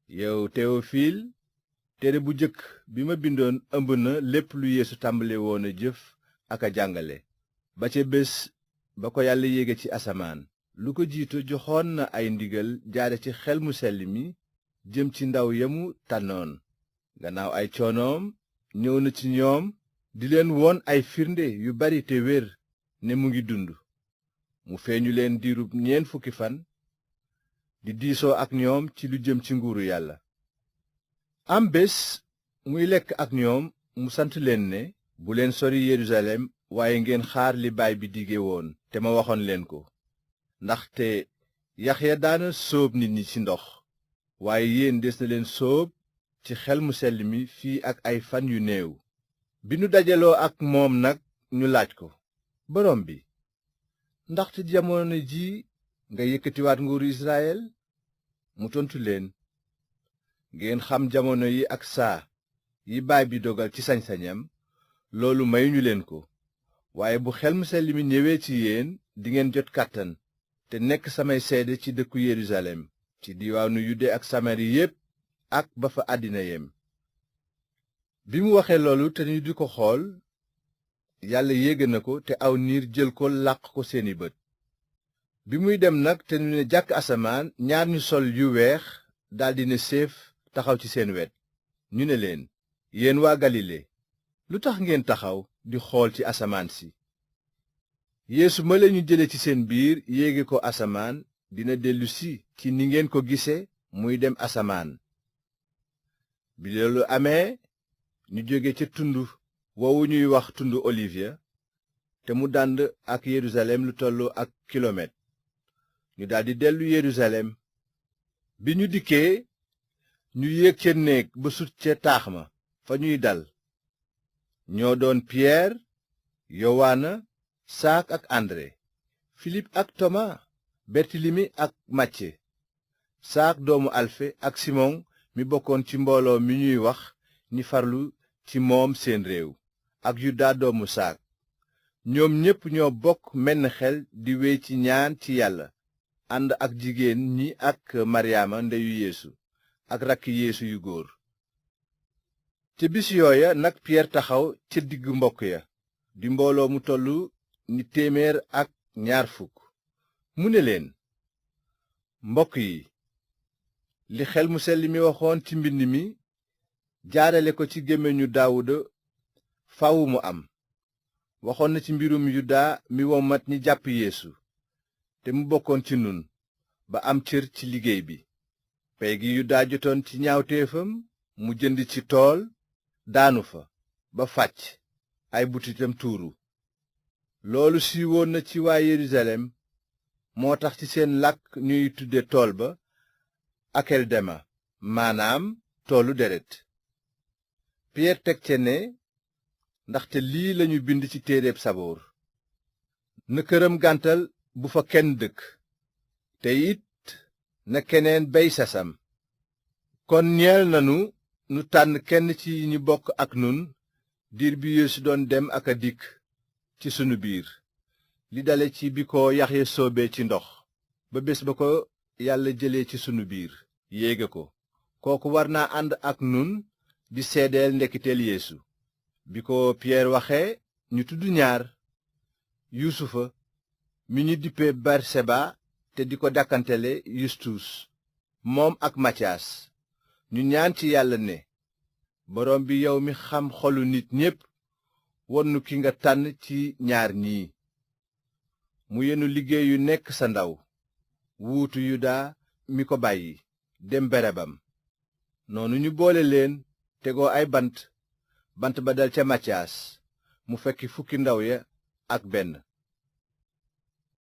yow Théophile téere bu jëkk bi ma bindoon ëmb na lépp lu Yeesu tàmbale woon a jëf ak a jàngale ba ca bés ba ko yàlla yéege ci asamaan. lu ko jiitu joxoon na ay ndigal jaare ci xel mu sell mi jëm ci ndaw yamu tànnoon. gannaaw ay coonoom ñëw na ci ñoom di leen woon ay firnde yu bari te wér ne mu ngi dund. mu feeñu leen diirub 40 fan di diisoo ak ñoom ci lu jëm ci nguuru yàlla. am bés muy lekk ak ñoom mu sant leen ne bu leen sori Yerusalem waaye ngeen xaar li baay bi dige woon te ma waxoon leen ko. ndaxte Yaxya daana sóob nit ñi ci ndox waaye yéen des na leen sóob ci xel mu sell mi fii ak ay fan yu néew. bi nu dajaloo ak moom nag ñu laaj ko, borom bi, ndaxte jamono ji nga yëkkatiwaat nguuru Israyel? mu tontu leen, ngeen xam jamono yi ak saa yi baay bi dogal ci sañ-sañam loolu mayuñu leen ko. waaye bu xel mu sell mi ñëwee ci yéen dingeen jot kàttan te nekk samay seede ci dëkku Yerusalem, ci diiwaanu Yude ak Samari yépp ak ba fa àddina yem. bi mu waxee loolu te ñu di ko xool, yàlla yéege na ko te aw niir jël ko làq ko seeni bët. bi muy dem nag te ñu ne jàkk asamaan, ñaar ñu sol yu weex daldi ne séef taxaw ci seen wet. ñu ne leen, yéen waa Galile, lu tax ngeen taxaw di xool ci asamaan si? Yeesu ma leen ñu jële ci seen biir yéege ko asamaan dina dellusi ci ni ngeen ko gise muy dem asamaan. bi loolu amee, ñu jóge ca tund woowu ñuy wax tund Olivier te mu dànd ak Yerusalem lu tollu ak kilomètre. ñu daldi dellu Yerusalem. bi ñu dikkee, ñu yéeg ca néeg ba sut ca taax ma fa ñuy dal. ñoo doon Piyeer, Yowaana, Saak ak Andre, Filip ak Toma, Bertilimi ak Macce, Saak doomu Alfe ak Simon mi bokkoon ci mbooloo mi ñuy wax ñi farlu ci moom seen réew, ak Yuda doomu Saak. ñoom ñépp ñoo bokk menn xel di wéy ci ñaan ci yàlla, ànd ak jigéen ñi ak Maryaama ndeyu Yeesu ak rakki Yeesu yu góor. ca bis yooya nag Piyeer taxaw ca diggu mbokk ya, di mbooloo mu tollu ni 120. mu ne leen, mbokk yi, li xel mu sell mi waxoon ci mbind mi jaarale ko ci gémmiñu Daawuda faawu mu am. waxoon na ci mbirum Yuda mi womat ñi jàpp Yeesu te mu bokkoon ci nun ba am cër ci liggéey bi. pay gi Yuda jotoon ci ñaawteefam mu jënd ci tool, daanu fa ba fàcc, ay butitam tuuru. loolu siiwoon na ci waa Yerusalem, moo tax ci seen làkk ñuy tudde tool ba Akeldama, maanaam toolu deret. Piyeer teg ca ne, ndaxte lii lañu bind ci téereb Saboor, na këram gàntal bu fa kenn dëkk, te it na keneen bey sasam. kon ñeel nanu nu tànn kenn ci ñi bokk ak nun diir bi Yeesu doon dem ak a dikk ci sunu biir, li dale ci bi ko Yaxya sóobee ci ndox ba bés ba ko yàlla jëlee ci sunu biir yéege ko. kooku war naa ànd ak nun di seedeel ndekkiteel Yeesu. bi ko Piyeer waxee, ñu tudd ñaar, Yusufa mi ñu dippee Barseba te di ko dàkkantele Yustus, moom ak Matiyaas. ñu ñaan ci yàlla ne, borom bi yow mi xam xolu nit ñépp, won nu ki nga tànn ci ñaar ñii, mu yenu liggéey yu nekk sa ndaw, wuutu Yuda mi ko bàyyi dem berebam. noonu ñu boole leen, tegoo ay bant ba dal ca Matiyaas, mu fekki 10 ndaw ya ak benn.